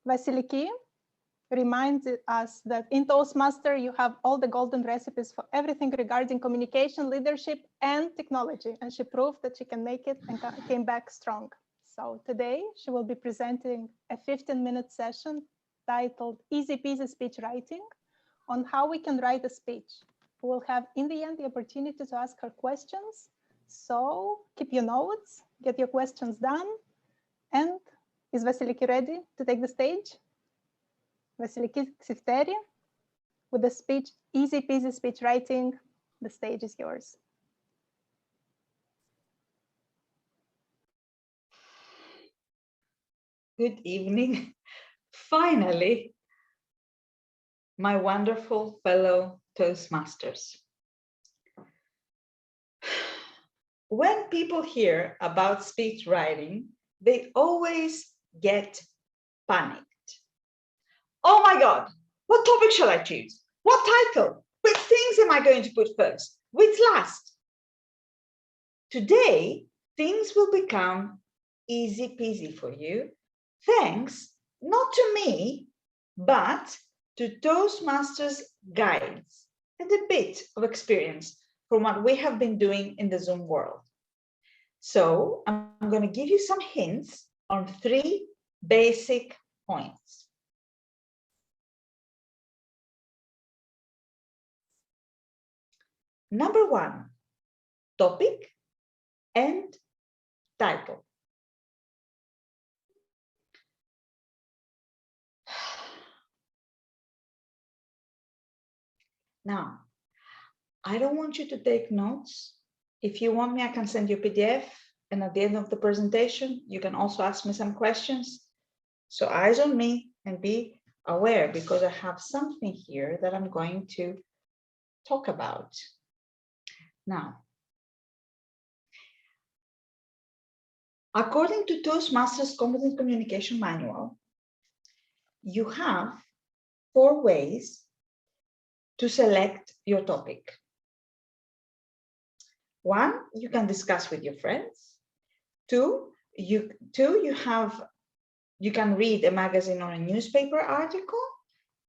Vasiliki reminds us that in Toastmaster, you have all the golden recipes for everything regarding communication, leadership, and technology. And she proved that she can make it and came back strong. So today she will be presenting a 15-minute session titled Easy-peasy speech writing on how we can write a speech. We will have in the end the opportunity to ask her questions. So keep your notes, get your questions done. And is Vasiliki ready to take the stage? Vasiliki Xyfteri with the speech, Easy-peasy speech writing. The stage is yours. Good evening. Finally, my wonderful fellow Toastmasters. When people hear about speech writing, they always get panicked. Oh my God, what topic shall I choose? What title? Which things am I going to put first? Which last? Today, things will become easy peasy for you, thanks not to me, but to Toastmasters guides and a bit of experience from what we have been doing in the Zoom world. So I'm going to give you some hints on 3 basic points. Number 1, topic and title. Now, I don't want you to take notes. If you want me, I can send you a PDF, and at the end of the presentation, you can also ask me some questions. So eyes on me and be aware, because I have something here that I'm going to talk about. Now, according to Toastmasters Competent Communication Manual, you have 4 ways to select your topic. 1, you can discuss with your friends. 2, you can read a magazine or a newspaper article,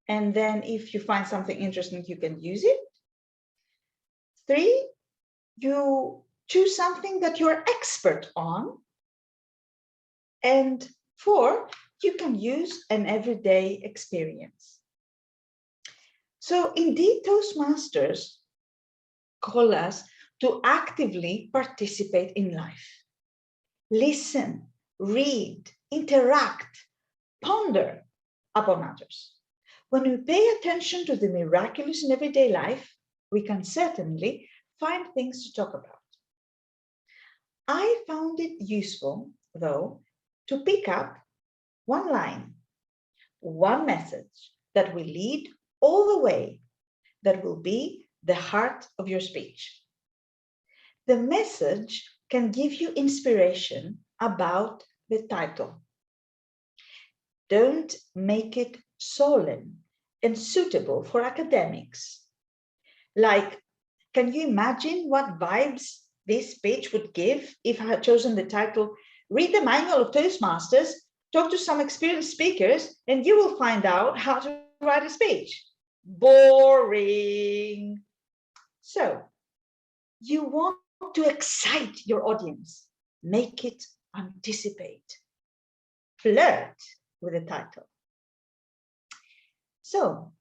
and then if you find something interesting, you can use it. 3, you choose something that you're expert on. And 4, you can use an everyday experience. So indeed, Toastmasters call us to actively participate in life. Listen, read, interact, ponder upon others. When we pay attention to the miraculous in everyday life, we can certainly find things to talk about. I found it useful, though, to pick up 1 line, 1 message that will lead all the way, that will be the heart of your speech. The message can give you inspiration about the title. Don't make it solemn and suitable for academics. Like, can you imagine what vibes this speech would give if I had chosen the title, Read the Manual of Toastmasters, talk to some experienced speakers, and you will find out how to write a speech? Boring. So, you want to excite your audience. Make it anticipate. Flirt with the title. So,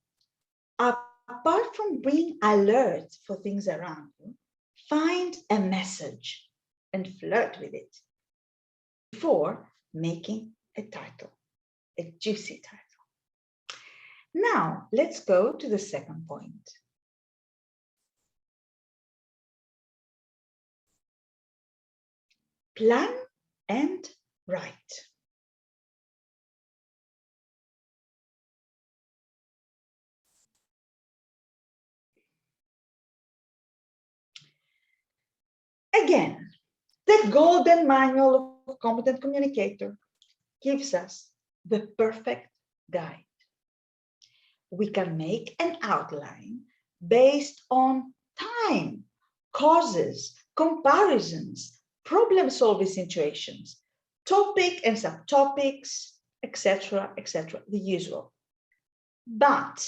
apart from being alert for things around you, find a message and flirt with it before making a title, a juicy title. Now, let's go to the second point. Plan and write. Again, the golden manual of competent communicator gives us the perfect guide. We can make an outline based on time, causes, comparisons, problem-solving situations, topic and subtopics, etc., etc., the usual. But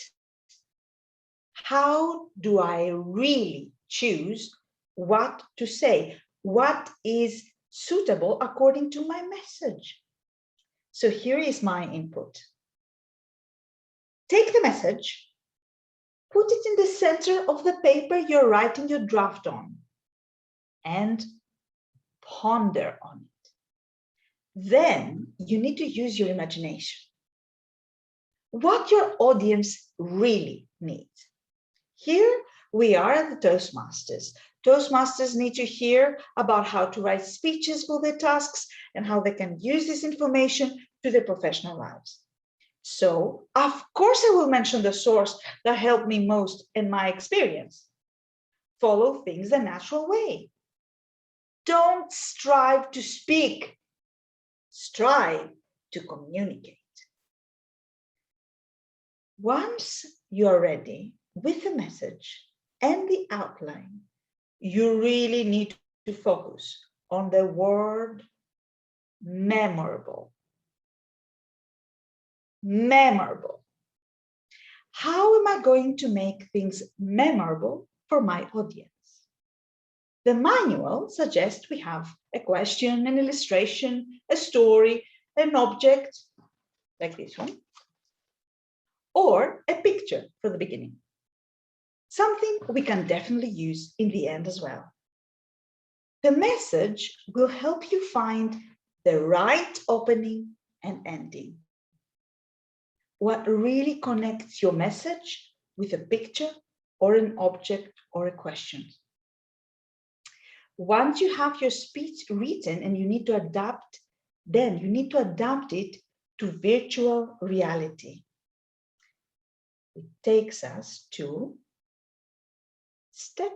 how do I really choose what to say? What is suitable according to my message? So here is my input. Take the message, put it in the center of the paper you're writing your draft on, and ponder on it. Then you need to use your imagination. What your audience really needs. Here we are at the Toastmasters. Toastmasters need to hear about how to write speeches for their tasks and how they can use this information to their professional lives. So, of course, I will mention the source that helped me most in my experience. Follow things the natural way. Don't strive to speak. Strive to communicate. Once you are ready with the message and the outline, you really need to focus on the word memorable. Memorable. How am I going to make things memorable for my audience? The manual suggests we have a question, an illustration, a story, an object, like this one, or a picture for the beginning. Something we can definitely use in the end as well. The message will help you find the right opening and ending. What really connects your message with a picture or an object or a question. Once you have your speech written and you need to adapt, then you need to adapt it to virtual reality. It takes us to step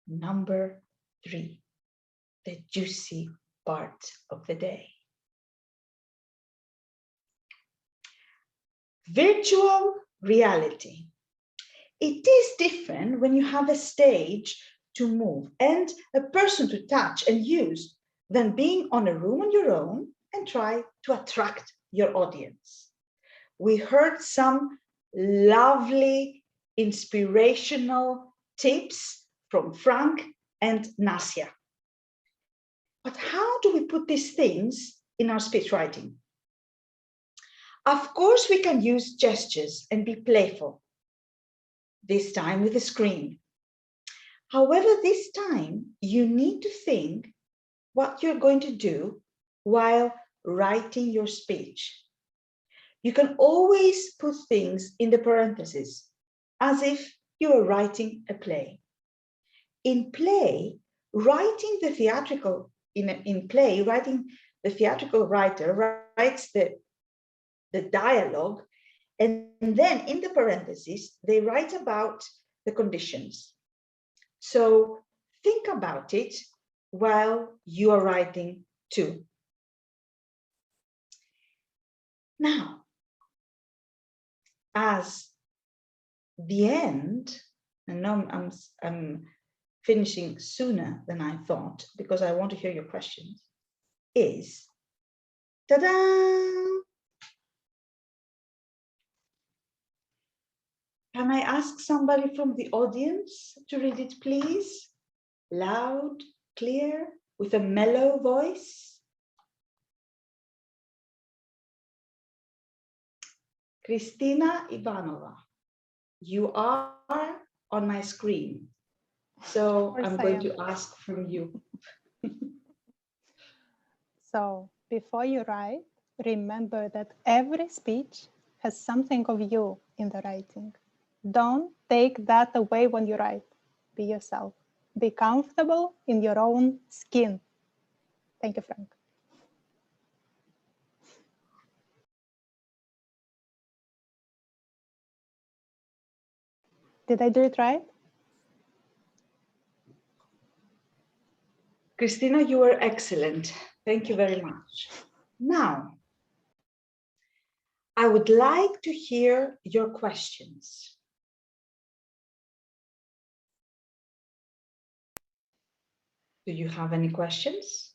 number 3, the juicy part of the day. Virtual reality. It is different when you have a stage to move and a person to touch and use than being on a room on your own and try to attract your audience. We heard some lovely inspirational tips from Frank and Nasia. But how do we put these things in our speech writing? Of course, we can use gestures and be playful, this time with a screen. However, this time you need to think what you're going to do while writing your speech. You can always put things in the parentheses as if you were writing a play. In play, writing the theatrical writer writes the dialogue, and then in the parentheses, they write about the conditions. So think about it while you are writing too. Now, as the end, and now I'm finishing sooner than I thought because I want to hear your questions, is, ta-da! Can I ask somebody from the audience to read it, please? Loud, clear, with a mellow voice. Kristina Ivanova, you are on my screen. So I'm going to ask from you. So before you write, remember that every speech has something of you in the writing. Don't take that away when you write. Be yourself. Be comfortable in your own skin. Thank you, Frank. Did I do it right? Christina, you were excellent. Thank you very much. Now, I would like to hear your questions. Do you have any questions?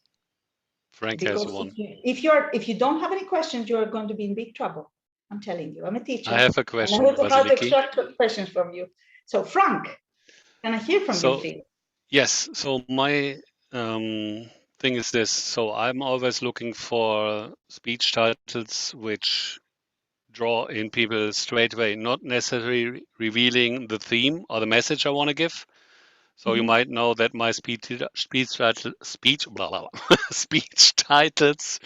Frank has Because one. if you don't have any questions, you are going to be in big trouble. I'm telling you, I'm a teacher. I have a question, I know how to Vasiliki. extract questions from you. So Frank, can I hear from you, please? Yes, so my thing is this. So I'm always looking for speech titles which draw in people straight away, not necessarily revealing the theme or the message I want to give. So you might know that my speech titles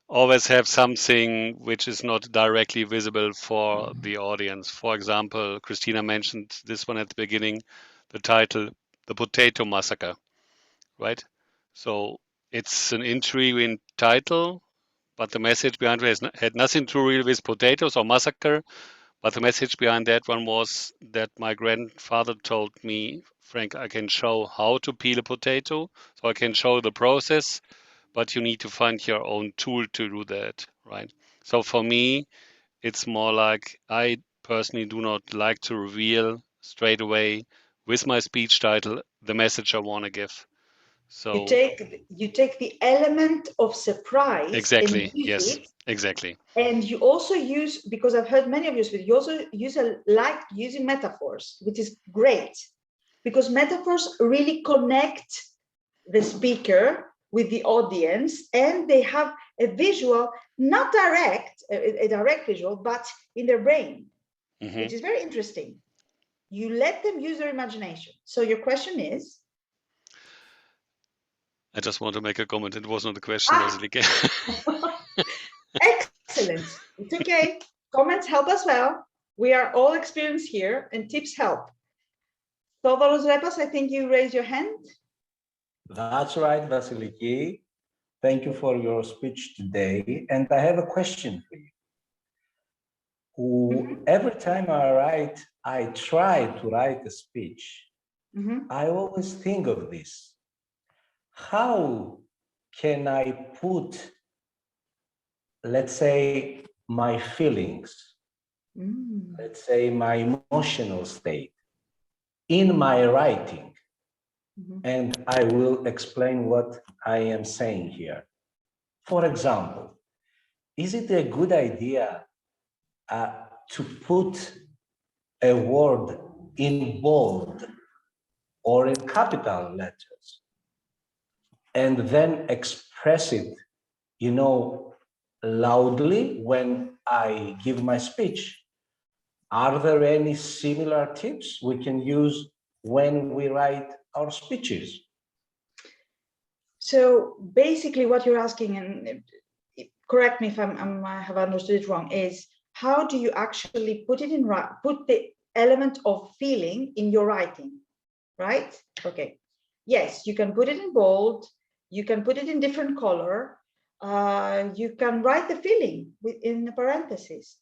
always have something which is not directly visible for the audience. For example, Christina mentioned this one at the beginning, the title, The Potato Massacre, right? So it's an intriguing title, but the message behind it had nothing to do with potatoes or massacre. But the message behind that one was that my grandfather told me, Frank, I can show how to peel a potato, so I can show the process, but you need to find your own tool to do that, right? So for me, it's more like I personally do not like to reveal straight away with my speech title the message I want to give. So you take the element of surprise exactly, and use yes, it. exactly. And you also use, because I've heard many of you speak, you also like using metaphors, which is great, because metaphors really connect the speaker with the audience, and they have a visual, not a direct visual, but in their brain, which is very interesting. You let them use their imagination. So your question is? I just want to make a comment. It was not a question, Vasiliki. Excellent. It's okay. Comments help as well. We are all experienced here, and tips help. Thodoros Repas, I think you raised your hand. That's right, Vasiliki. Thank you for your speech today. And I have a question for you. Every time I try to write a speech, I always think of this. How can I put, let's say, my feelings, let's say my emotional state in my writing? And I will explain what I am saying here. For example, is it a good idea to put a word in bold or in capital letters and then express it, loudly when I give my speech? Are there any similar tips we can use when we write our speeches? So basically what you're asking, and correct me if I have understood it wrong, is how do you actually put the element of feeling in your writing, right? Okay. Yes, you can put it in bold, you can put it in different color, you can write the feeling in the parentheses,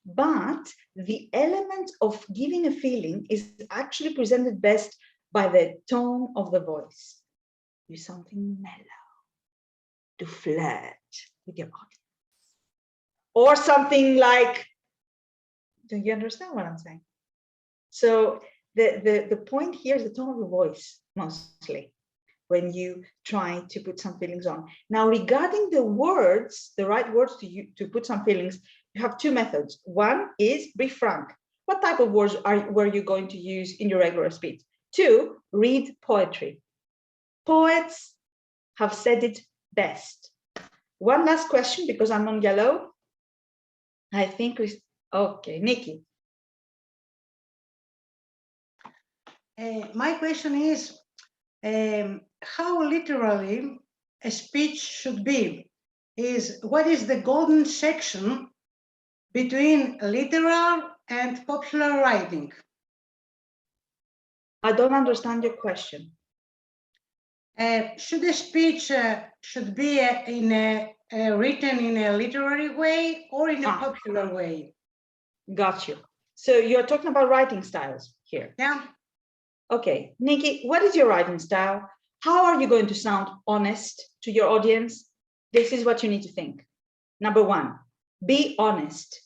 but the element of giving a feeling is actually presented best by the tone of the voice. Use something mellow to flirt with your audience. Or something like, do you understand what I'm saying? So the point here is the tone of your voice, mostly, when you try to put some feelings on. Now, regarding the words, the right words to put some feelings, you have two methods. One is be frank. What type of words were you going to use in your regular speech? Two, read poetry. Poets have said it best. One last question, because I'm on yellow. I think okay, Nikki. My question is, how literally a speech should be? What is the golden section between literal and popular writing? I don't understand your question. Should a speech should be written in a literary way or in a popular way? Got you. So you're talking about writing styles here. Yeah. Okay, Nikki, what is your writing style? How are you going to sound honest to your audience? This is what you need to think. Number one, be honest.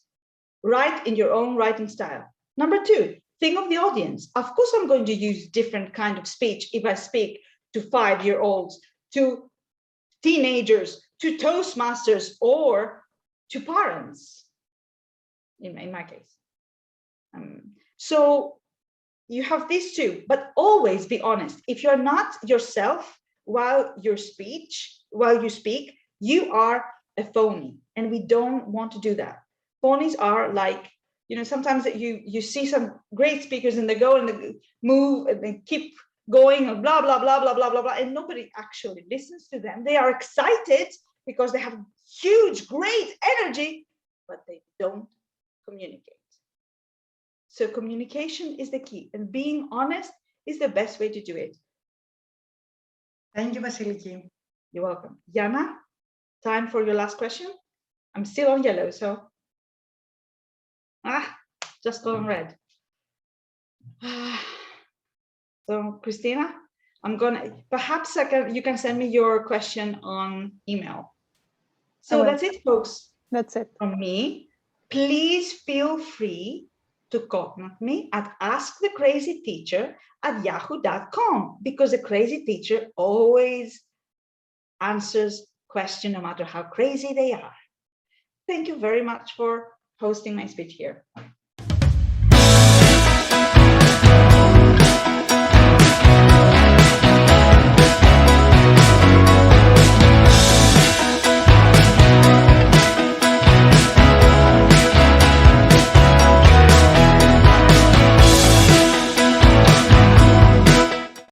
Write in your own writing style. Number two, think of the audience. Of course, I'm going to use different kind of speech if I speak to 5-year-olds, to teenagers, to Toastmasters, or to parents, in my case. So you have these two, but always be honest. If you're not yourself while you speak, you are a phony, and we don't want to do that. Phonies are like, you know, sometimes that you see some great speakers and they go and they move and they keep going and blah, blah, blah, blah, blah, blah, blah, and nobody actually listens to them. They are excited because they have huge, great energy, but they don't communicate. So communication is the key, and being honest is the best way to do it. Thank you, Vasiliki. You're welcome. Yana, time for your last question. I'm still on yellow, so just go on red. So Christina, I'm gonna, perhaps you can send me your question on email. So that's it, folks. That's it from me. Please feel free to contact me at askthecrazyteacher@yahoo.com, because the crazy teacher always answers questions no matter how crazy they are. Thank you very much for hosting my speech here.